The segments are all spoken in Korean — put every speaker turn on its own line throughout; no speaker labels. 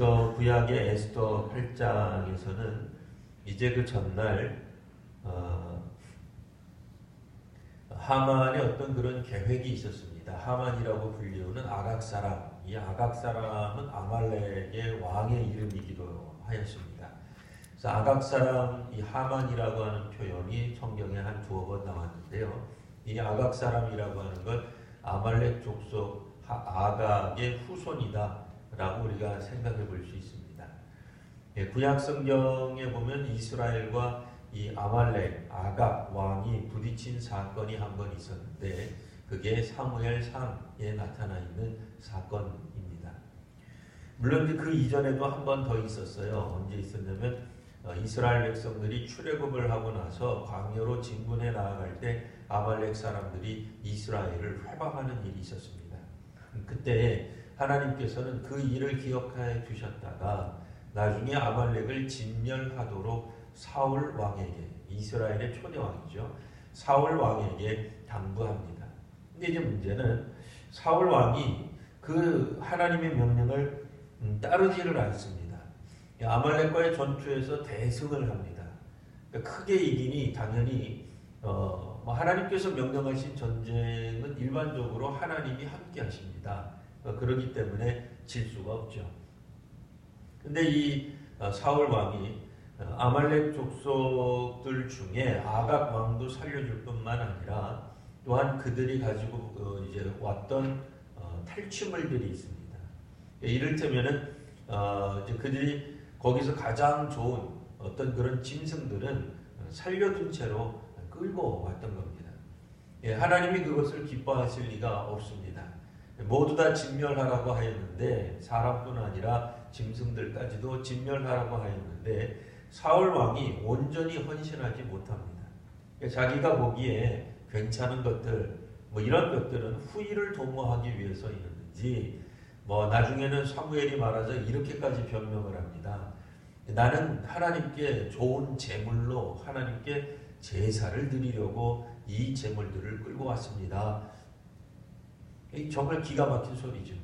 구약의 에스더 8장에서는 이제 그 전날 하만의 어떤 그런 계획이 있었습니다. 하만이라고 불리우는 아각 사람. 이 아각 사람은 아말렉의 왕의 이름이기도 하였습니다. 그래서 아각 사람, 이 하만이라고 하는 표현이 성경에 한 두어 번 나왔는데요. 이 아각 사람이라고 하는 건 아말렉 족속 아각의 후손이다라고 우리가 생각해 볼 수 있습니다. 구약 성경에 보면 이스라엘과 이 아말렉, 아각 왕이 부딪힌 사건이 한 번 있었는데 그게 사무엘상에 나타나 있는 사건입니다. 물론 그 이전에도 한 번 더 있었어요. 언제 있었냐면 이스라엘 백성들이 출애굽을 하고 나서 광야로 진군해 나아갈 때 아말렉 사람들이 이스라엘을 회방하는 일이 있었습니다. 그때 하나님께서는 그 일을 기억하여 두셨다가 나중에 아말렉을 진멸하도록 사울 왕에게, 이스라엘의 초대 왕이죠, 사울 왕에게 당부합니다. 근데 이제 문제는 사울 왕이 그 하나님의 명령을 따르지를 않습니다. 아말렉과의 전투에서 대승을 합니다. 크게 이기니 당연히 하나님께서 명령하신 전쟁은 일반적으로 하나님이 함께 하십니다. 그렇기 때문에 질 수가 없죠. 근데 이 사울 왕이 아말렉 족속들 중에 아각 왕도 살려줄 뿐만 아니라 또한 그들이 가지고 이제 왔던 탈취물들이 있습니다. 이를테면은 이제 그들이 거기서 가장 좋은 어떤 그런 짐승들은 살려둔 채로 끌고 왔던 겁니다. 하나님이 그것을 기뻐하실 리가 없습니다. 모두 다 진멸하라고 하였는데, 사람뿐 아니라 짐승들까지도 진멸하라고 하였는데 사울 왕이 온전히 헌신하지 못합니다. 자기가 보기에 괜찮은 것들, 이런 것들은 후일을 도모하기 위해서였는지, 나중에는 사무엘이 말하자 이렇게까지 변명을 합니다. 나는 하나님께 좋은 제물로 하나님께 제사를 드리려고 이 제물들을 끌고 왔습니다. 정말 기가 막힌 소리죠.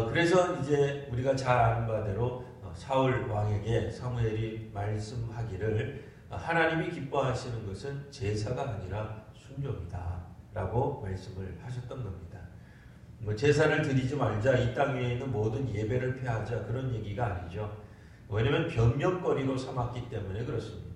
그래서 이제 우리가 잘 아는 바대로 사울 왕에게 사무엘이 말씀하기를 하나님이 기뻐하시는 것은 제사가 아니라 순종이다 라고 말씀을 하셨던 겁니다. 제사를 드리지 말자, 이 땅 위에 있는 모든 예배를 폐하자, 그런 얘기가 아니죠. 왜냐하면 변명거리로 삼았기 때문에 그렇습니다.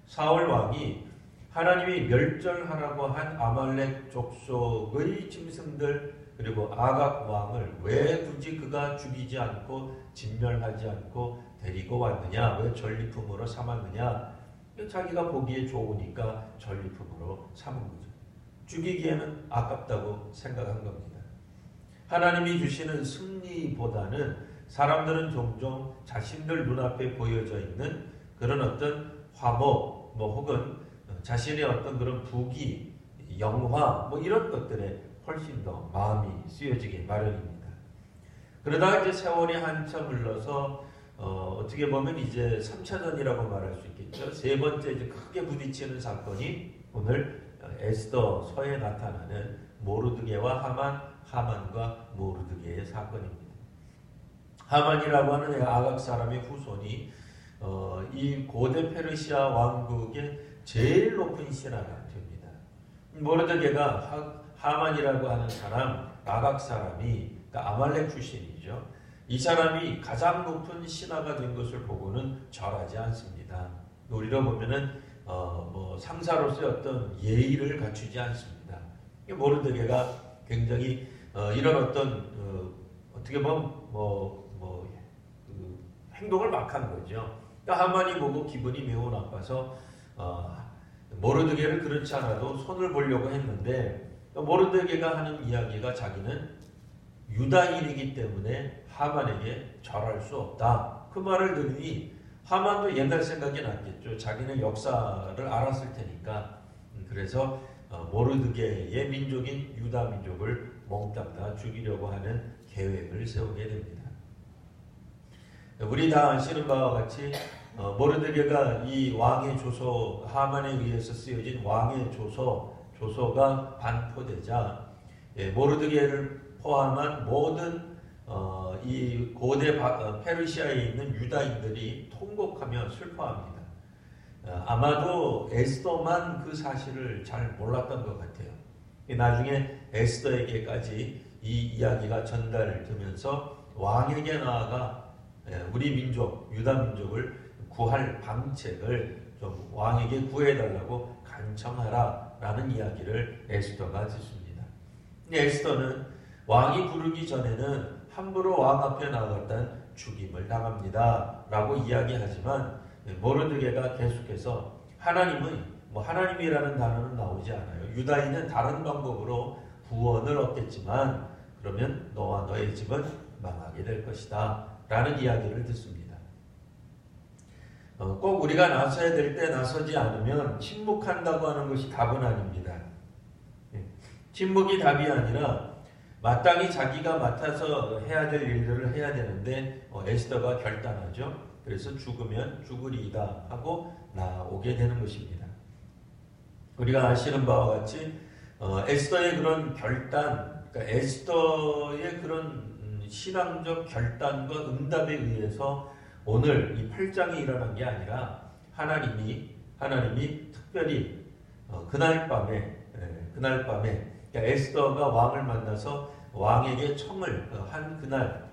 사울 왕이 하나님이 멸절하라고 한 아말렉 족속의 짐승들 그리고 아각 왕을 왜 굳이 그가 죽이지 않고 진멸하지 않고 데리고 왔느냐, 왜 전리품으로 삼았느냐, 자기가 보기에 좋으니까 전리품으로 삼은 거죠. 죽이기에는 아깝다고 생각한 겁니다. 하나님이 주시는 승리보다는 사람들은 종종 자신들 눈앞에 보여져 있는 그런 어떤 화목, 혹은 자신의 어떤 그런 부귀, 영화, 이런 것들에 훨씬 더 마음이 쓰여지기 마련입니다. 그러다가 이제 세월이 한참 흘러서 어떻게 보면 이제 3차전이라고 말할 수 있겠죠. 세 번째 이제 크게 부딪히는 사건이 오늘 에스더서에 나타나는 모르드게와 하만과 모르드게의 사건입니다. 하만이라고 하는 아각 사람의 후손이 이 고대 페르시아 왕국의 제일 높은 신하가 됩니다. 모르드게가 하만이라고 하는 사람, 아각 사람이, 그러니까 아말렉 출신이죠. 이 사람이 가장 높은 신하가 된 것을 보고는 절하지 않습니다. 우리로 보면은 상사로서의 어떤 예의를 갖추지 않습니다. 모르드게가 굉장히 이런 어떤 어떻게 보면 행동을 막 한 거죠. 그러니까 하만이 보고 기분이 매우 나빠서 모르드게를 그렇지 않아도 손을 보려고 했는데, 모르드게가 하는 이야기가 자기는 유다인이기 때문에 하만에게 절할 수 없다. 그 말을 들으니 하만도 옛날 생각이 났겠죠. 자기는 역사를 알았을 테니까. 그래서 모르드게의 민족인 유다 민족을 몽땅 다 죽이려고 하는 계획을 세우게 됩니다. 우리 다 아시는 바와 같이 모르드게가 이 왕의 조서, 하만에 의해서 쓰여진 왕의 조서가 반포되자 모르드게를 포함한 모든 이 고대 페르시아에 있는 유다인들이 통곡하며 슬퍼합니다. 아마도 에스더만 그 사실을 잘 몰랐던 것 같아요. 나중에 에스더에게까지 이 이야기가 전달되면서 왕에게 나아가 우리 민족, 유다 민족을 구할 방책을 좀 왕에게 구해달라고 간청하라라는 이야기를 에스더가 듣습니다. 에스더는 왕이 부르기 전에는 함부로 왕 앞에 나갔던 죽임을 당합니다 라고 이야기하지만 모르드게가 계속해서 하나님이라는 단어는 나오지 않아요. 유다인은 다른 방법으로 구원을 얻겠지만 그러면 너와 너의 집은 망하게 될 것이다 라는 이야기를 듣습니다. 꼭 우리가 나서야 될 때 나서지 않으면 침묵한다고 하는 것이 답은 아닙니다. 침묵이 답이 아니라 마땅히 자기가 맡아서 해야 될 일들을 해야 되는데 에스더가 결단하죠. 그래서 죽으면 죽으리이다 하고 나오게 되는 것입니다. 우리가 아시는 바와 같이 에스더의 그런 결단, 그러니까 에스더의 그런 신앙적 결단과 응답에 의해서 오늘 이 8장이 일어난 게 아니라 하나님이 특별히 그날 밤에 그러니까 에스더가 왕을 만나서 왕에게 청을 한 그날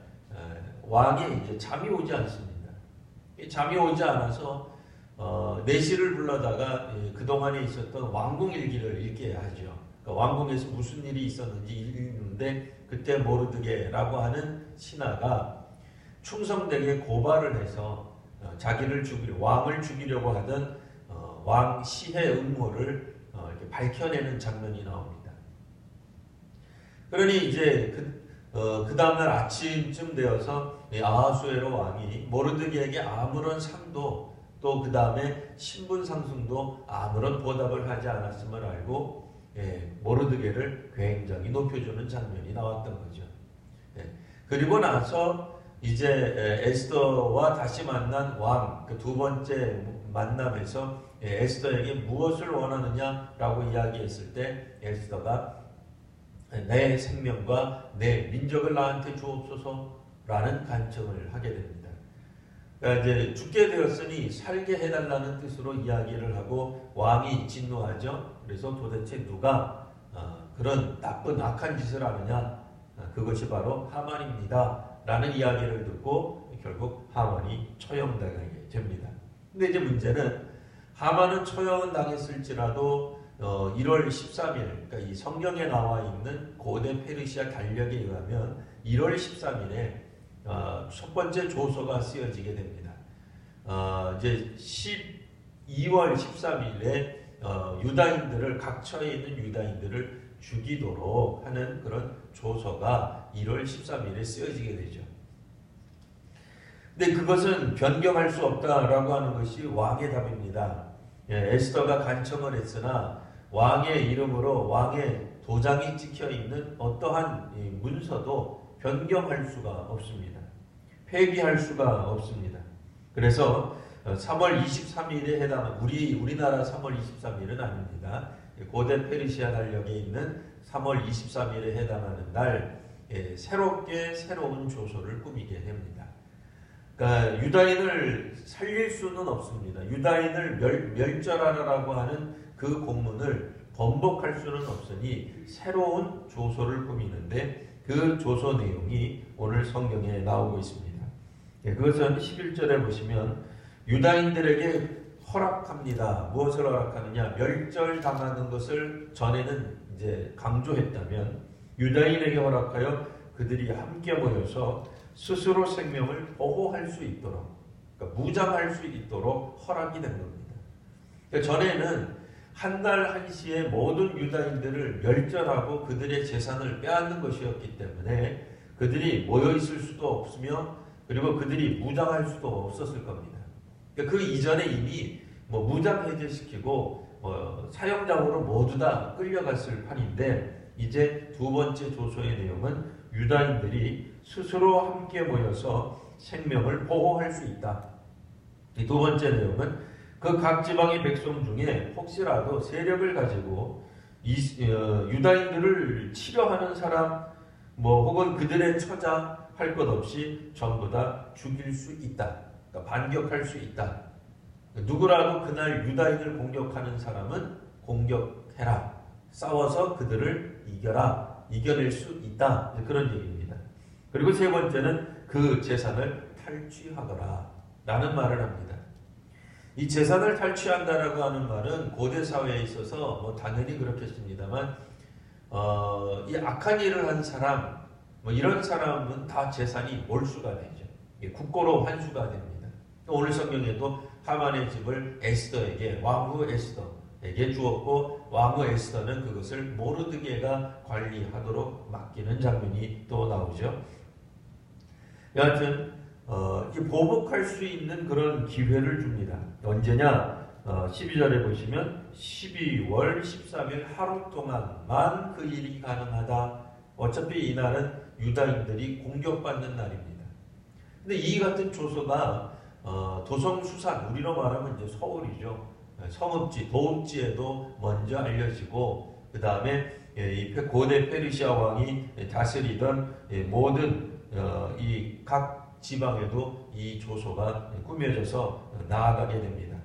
왕이 이제 잠이 오지 않습니다. 잠이 오지 않아서 내시를 불러다가 그동안에 있었던 왕궁 일기를 읽게 하죠. 그러니까 왕궁에서 무슨 일이 있었는지 읽는데 그때 모르드게라고 하는 신하가 충성되게 고발을 해서 왕을 죽이려고 하던 왕 시해 음모를 이렇게 밝혀내는 장면이 나옵니다. 그러니 이제 그 다음날 아침쯤 되어서 아하수에로 왕이 모르드게에게 아무런 상도 또 그 다음에 신분 상승도 아무런 보답을 하지 않았음을 알고 모르드게를 굉장히 높여주는 장면이 나왔던 거죠. 그리고 나서 이제 에스더와 다시 만난 왕, 그 두 번째 만남에서 에스더에게 무엇을 원하느냐라고 이야기했을 때 에스더가 내 생명과 내 민족을 나한테 주옵소서라는 간청을 하게 됩니다. 그러니까 이제 죽게 되었으니 살게 해달라는 뜻으로 이야기를 하고 왕이 진노하죠. 그래서 도대체 누가 그런 나쁜 악한 짓을 하느냐? 그것이 바로 하만입니다. 라는 이야기를 듣고 결국 하만이 처형당하게 됩니다. 근데 이제 문제는 하만은 처형은 당했을지라도 1월 13일, 그러니까 이 성경에 나와 있는 고대 페르시아 달력에 의하면 1월 13일에 첫 번째 조서가 쓰여지게 됩니다. 이제 12월 13일에 유다인들을 각처에 있는 유다인들을 죽이도록 하는 그런 조서가 1월 13일에 쓰여지게 되죠. 근데 그것은 변경할 수 없다라고 하는 것이 왕의 답입니다. 에스더가 간청을 했으나 왕의 이름으로 왕의 도장이 찍혀 있는 어떠한 문서도 변경할 수가 없습니다. 폐기할 수가 없습니다. 그래서 3월 23일에 해당하는 우리나라 3월 23일은 아닙니다. 고대 페르시아 달력에 있는 3월 23일에 해당하는 날 새로운 조서를 꾸미게 됩니다. 그러니까 유다인을 살릴 수는 없습니다. 유다인을 멸절하라고 하는 그 공문을 번복할 수는 없으니 새로운 조서를 꾸미는데 그 조서 내용이 오늘 성경에 나오고 있습니다. 그것은 11절에 보시면 유다인들에게 허락합니다. 무엇을 허락하느냐? 멸절당하는 것을 전에는 이제 강조했다면 유다인에게 허락하여 그들이 함께 모여서 스스로 생명을 보호할 수 있도록, 그러니까 무장할 수 있도록 허락이 된 겁니다. 그러니까 전에는 한 달 한시에 모든 유다인들을 멸절하고 그들의 재산을 빼앗는 것이었기 때문에 그들이 모여 있을 수도 없으며 그리고 그들이 무장할 수도 없었을 겁니다. 그러니까 그 이전에 이미 무장 해제시키고 사형장으로 모두 다 끌려갔을 판인데 이제 두 번째 조서의 내용은 유다인들이 스스로 함께 모여서 생명을 보호할 수 있다. 이 두 번째 내용은 그 각 지방의 백성 중에 혹시라도 세력을 가지고 유다인들을 치려하는 사람, 혹은 그들의 처자, 할 것 없이 전부 다 죽일 수 있다. 그러니까 반격할 수 있다. 누구라도 그날 유다인을 공격하는 사람은 공격해라. 싸워서 그들을 이겨라. 이겨낼 수 있다. 그런 얘기입니다. 그리고 세 번째는 그 재산을 탈취하거라 라는 말을 합니다. 이 재산을 탈취한다라고 하는 말은 고대 사회에 있어서 뭐 당연히 그렇겠습니다만 이 악한 일을 한 사람 뭐 이런 사람은 다 재산이 몰수가 되죠. 국고로 환수가 됩니다. 오늘 성경에도 하만의 집을 에스더에게 왕후 에스더에게 주었고 왕후 에스더는 그것을 모르드게가 관리하도록 맡기는 장면이 또 나오죠. 여하튼 보복할 수 있는 그런 기회를 줍니다. 언제냐? 12절에 보시면 12월 13일 하루 동안만 그 일이 가능하다. 어차피 이날은 유다인들이 공격받는 날입니다. 근데 이 같은 조서가 도성수산, 우리로 말하면 이제 서울이죠. 성읍지, 도읍지에도 먼저 알려지고 그 다음에 이 고대 페르시아 왕이 다스리던 모든 이 각 지방에도 이 조서가 꾸며져서 나아가게 됩니다.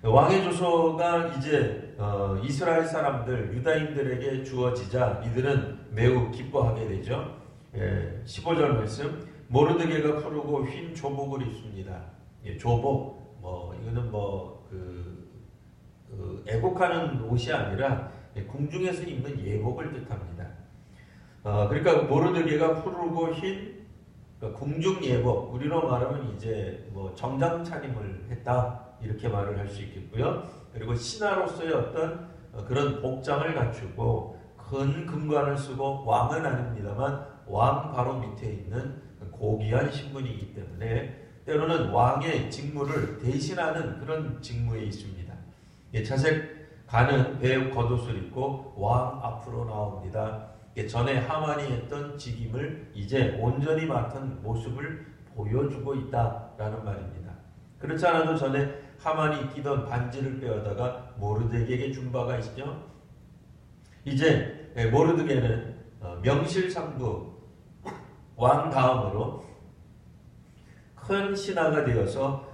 왕의 조서가 이제 이스라엘 사람들, 유다인들에게 주어지자 이들은 매우 기뻐하게 되죠. 15절 말씀, 모르드게가 푸르고 흰 조복을 입습니다. 조복, 이거는 애국하는 옷이 아니라 궁중에서 입는 예복을 뜻합니다. 그러니까 모르드게가 푸르고 흰 궁중 예복, 우리로 말하면 이제 정장 차림을 했다 이렇게 말을 할 수 있겠고요. 그리고 신하로서의 어떤 그런 복장을 갖추고 큰 금관을 쓰고 왕은 아닙니다만 왕 바로 밑에 있는 고귀한 신분이기 때문에 때로는 왕의 직무를 대신하는 그런 직무에 있습니다. 자색 가는 배의 겉옷을 입고 왕 앞으로 나옵니다. 전에 하만이 했던 직임을 이제 온전히 맡은 모습을 보여주고 있다라는 말입니다. 그렇지 않아도 전에 하만이 끼던 반지를 빼어다가 모르드게에게 준 바가 있죠. 이제 모르드게는 명실상부 왕 다음으로 큰 신하가 되어서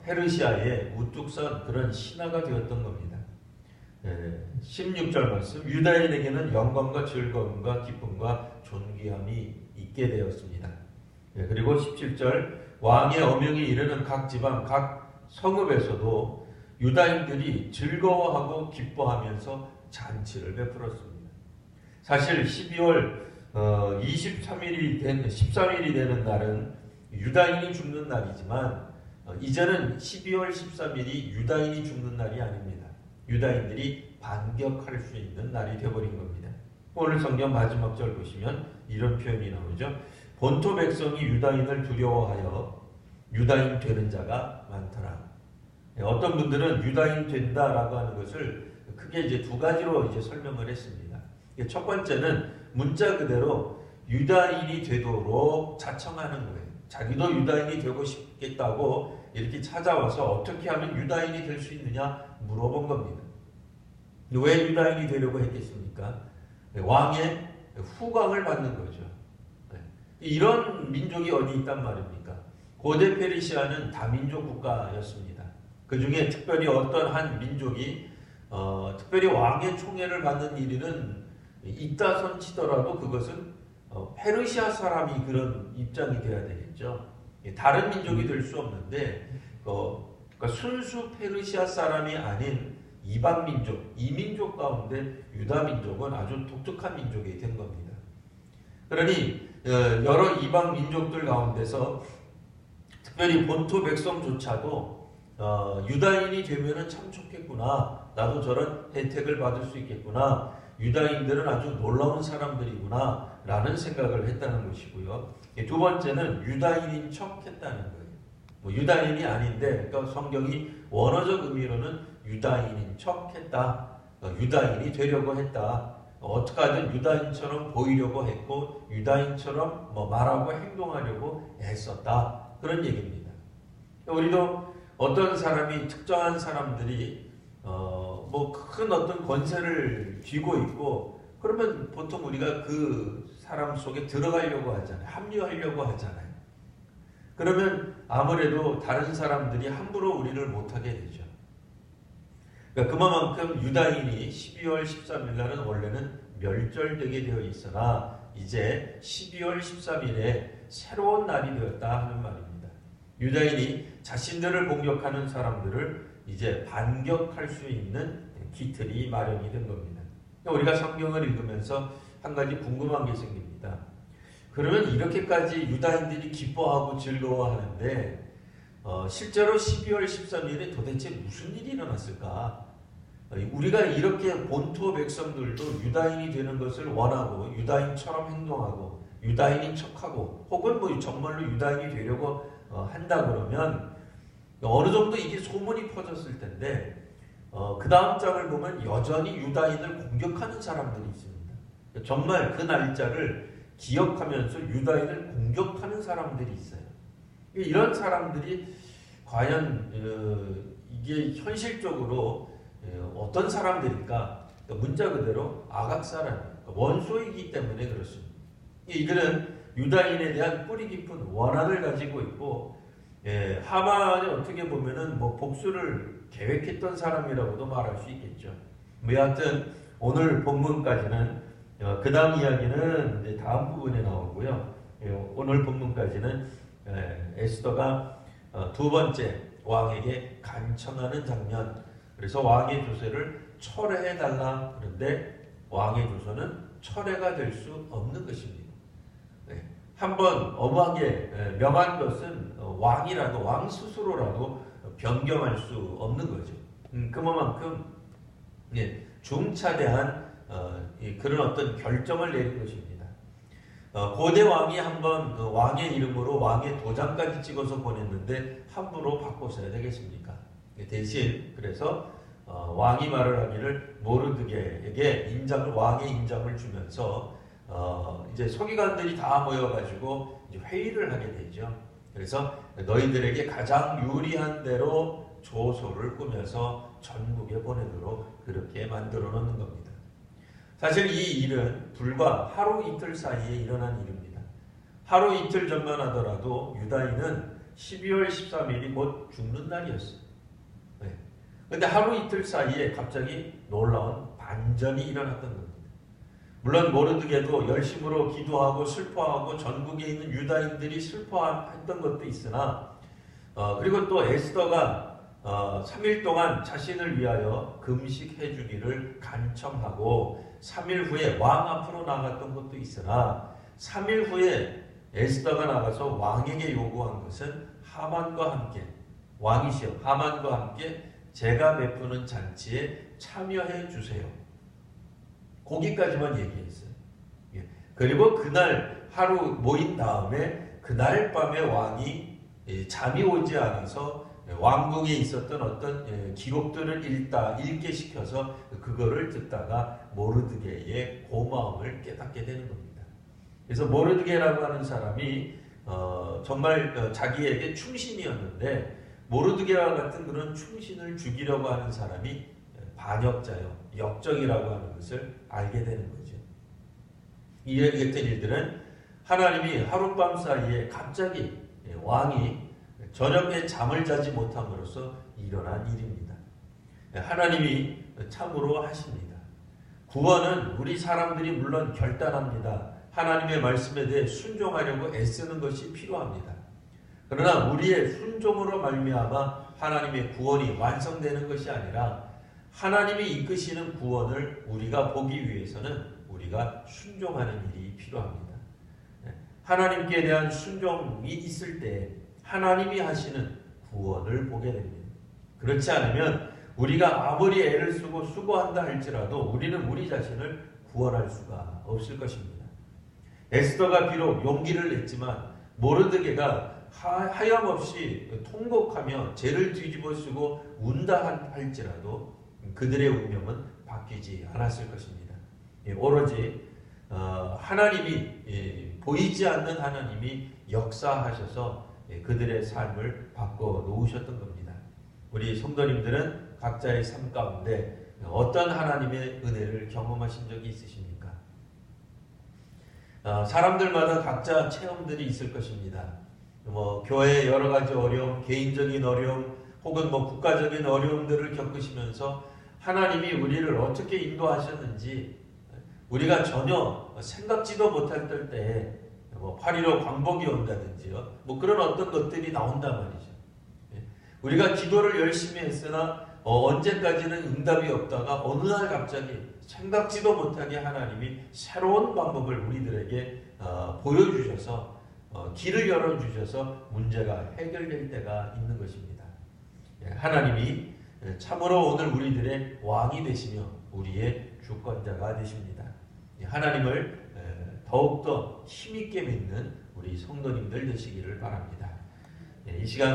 페르시아에 우뚝 선 그런 신하가 되었던 겁니다. 16절 말씀, 유다인에게는 영광과 즐거움과 기쁨과 존귀함이 있게 되었습니다. 그리고 17절, 왕의 어명이 이르는 각 지방 각 성읍에서도 유다인들이 즐거워하고 기뻐하면서 잔치를 베풀었습니다. 사실 12월 13일이 되는 날은 유다인이 죽는 날이지만 이제는 12월 13일이 유다인이 죽는 날이 아닙니다. 유다인들이 반격할 수 있는 날이 되어버린 겁니다. 오늘 성경 마지막 절 보시면 이런 표현이 나오죠. 본토 백성이 유다인을 두려워하여 유다인 되는 자가 많더라. 어떤 분들은 유다인 된다라고 하는 것을 크게 이제 두 가지로 이제 설명을 했습니다. 첫 번째는 문자 그대로 유다인이 되도록 자청하는 거예요. 자기도 유다인이 되고 싶겠다고 이렇게 찾아와서 어떻게 하면 유다인이 될 수 있느냐 물어본 겁니다. 왜 유다인이 되려고 했겠습니까? 왕의 후광을 받는 거죠. 이런 민족이 어디 있단 말입니까? 고대 페르시아는 다민족 국가였습니다. 그 중에 특별히 어떤 한 민족이 특별히 왕의 총애를 받는 일은 있다 손치더라도 그것은 페르시아 사람이 그런 입장이 돼야 되겠죠. 다른 민족이 될 수 없는데 그러니까 순수 페르시아 사람이 아닌 이방 민족, 이민족 가운데 유다 민족은 아주 독특한 민족이 된 겁니다. 그러니 여러 이방 민족들 가운데서 특별히 본토 백성조차도 유다인이 되면은 참 좋겠구나. 나도 저런 혜택을 받을 수 있겠구나. 유다인들은 아주 놀라운 사람들이구나 라는 생각을 했다는 것이고요. 두 번째는 유다인인 척 했다는 거예요. 유다인이 아닌데, 그러니까 성경이 원어적 의미로는 유다인인 척 했다. 유다인이 되려고 했다. 어떻게 하든 유다인처럼 보이려고 했고 유다인처럼 말하고 행동하려고 애썼다. 그런 얘기입니다. 우리도 어떤 사람이 특정한 사람들이 큰 어떤 권세를 쥐고 있고 그러면 보통 우리가 그 사람 속에 들어가려고 하잖아요. 합류하려고 하잖아요. 그러면 아무래도 다른 사람들이 함부로 우리를 못하게 되죠. 그러니까 그만큼 유다인이 12월 13일 날은 원래는 멸절되게 되어 있으나 이제 12월 13일에 새로운 날이 되었다 하는 말입니다. 유다인이 자신들을 공격하는 사람들을 이제 반격할 수 있는 기틀이 마련이 된 겁니다. 우리가 성경을 읽으면서 한 가지 궁금한 게 생깁니다. 그러면 이렇게까지 유다인들이 기뻐하고 즐거워하는데 실제로 12월 13일에 도대체 무슨 일이 일어났을까? 우리가 이렇게 본토 백성들도 유다인이 되는 것을 원하고 유다인처럼 행동하고 유다인인 척하고 혹은 뭐 정말로 유다인이 되려고 한다 그러면 어느 정도 이게 소문이 퍼졌을 텐데 그 다음 장을 보면 여전히 유다인을 공격하는 사람들이 있습니다. 정말 그 날짜를 기억하면서 유다인을 공격하는 사람들이 있어요. 이런 사람들이 과연 이게 현실적으로 어떤 사람들일까? 문자 그대로 아각 사람, 원소이기 때문에 그렇습니다. 이들은 유다인에 대한 뿌리 깊은 원한을 가지고 있고 하만이 어떻게 보면은 뭐 복수를 계획했던 사람이라고도 말할 수 있겠죠. 여하튼 오늘 본문까지는 그 다음 이야기는 이제 다음 부분에 나오고요. 오늘 본문까지는 에스더가 두 번째 왕에게 간청하는 장면. 그래서 왕의 조서를 철회해달라 그런데 왕의 조서는 철회가 될 수 없는 것입니다. 한번 어마하게 명한 것은 왕이라도 왕 스스로라도 변경할 수 없는 거죠. 그만큼 중차대한 그런 어떤 결정을 내린 것입니다. 고대 왕이 한번 왕의 이름으로 왕의 도장까지 찍어서 보냈는데 함부로 바꿔서야 되겠습니까? 대신 그래서 왕이 말을 하기를 모르드게에게 왕의 인장을 주면서 이제 서기관들이 다 모여가지고 이제 회의를 하게 되죠. 그래서 너희들에게 가장 유리한 대로 조서를 꾸며서 전국에 보내도록 그렇게 만들어 놓는 겁니다. 사실 이 일은 불과 하루 이틀 사이에 일어난 일입니다. 하루 이틀 전만 하더라도 유다인은 12월 13일이 곧 죽는 날이었어요. 그런데 하루 이틀 사이에 갑자기 놀라운 반전이 일어났던 겁니다. 물론 모르드게도 열심으로 기도하고 슬퍼하고 전국에 있는 유다인들이 슬퍼했던 것도 있으나 그리고 또 에스더가 3일 동안 자신을 위하여 금식해 주기를 간청하고 3일 후에 왕 앞으로 나갔던 것도 있으나 3일 후에 에스더가 나가서 왕에게 요구한 것은 하만과 함께 왕이시여 하만과 함께 제가 베푸는 잔치에 참여해 주세요. 거기까지만 얘기했어요. 그리고 그날 하루 모인 다음에 그날 밤에 왕이 잠이 오지 않아서 왕궁에 있었던 어떤 기록들을 읽게 시켜서 그거를 듣다가 모르드게의 고마움을 깨닫게 되는 겁니다. 그래서 모르드게라고 하는 사람이 정말 자기에게 충신이었는데 모르드게와 같은 그런 충신을 죽이려고 하는 사람이 반역자요, 역적이라고 하는 것을 알게 되는 거죠. 이에 같은 일들은 하나님이 하룻밤 사이에 갑자기 왕이 저녁에 잠을 자지 못함으로써 일어난 일입니다. 하나님이 참으로 하십니다. 구원은 우리 사람들이 물론 결단합니다. 하나님의 말씀에 대해 순종하려고 애쓰는 것이 필요합니다. 그러나 우리의 순종으로 말미암아 하나님의 구원이 완성되는 것이 아니라 하나님이 이끄시는 구원을 우리가 보기 위해서는 우리가 순종하는 일이 필요합니다. 하나님께 대한 순종이 있을 때 하나님이 하시는 구원을 보게 됩니다. 그렇지 않으면 우리가 아무리 애를 쓰고 수고한다 할지라도 우리는 우리 자신을 구원할 수가 없을 것입니다. 에스더가 비록 용기를 냈지만 모르드게가 하염없이 통곡하며 죄를 뒤집어쓰고 운다 할지라도 그들의 운명은 바뀌지 않았을 것입니다. 오로지 하나님이 보이지 않는 하나님이 역사하셔서 그들의 삶을 바꿔 놓으셨던 겁니다. 우리 성도님들은 각자의 삶 가운데 어떤 하나님의 은혜를 경험하신 적이 있으십니까? 사람들마다 각자 체험들이 있을 것입니다. 교회의 여러 가지 어려움, 개인적인 어려움, 혹은 국가적인 어려움들을 겪으시면서 하나님이 우리를 어떻게 인도하셨는지 우리가 전혀 생각지도 못할 때에 8.15 광복이 온다든지요. 그런 어떤 것들이 나온단 말이죠. 우리가 기도를 열심히 했으나 언제까지는 응답이 없다가 어느 날 갑자기 생각지도 못하게 하나님이 새로운 방법을 우리들에게 보여주셔서 길을 열어주셔서 문제가 해결될 때가 있는 것입니다. 하나님이 참으로 오늘 우리들의 왕이 되시며 우리의 주권자가 되십니다. 하나님을 더욱더 힘있게 믿는 우리 성도님들 되시기를 바랍니다. 이 시간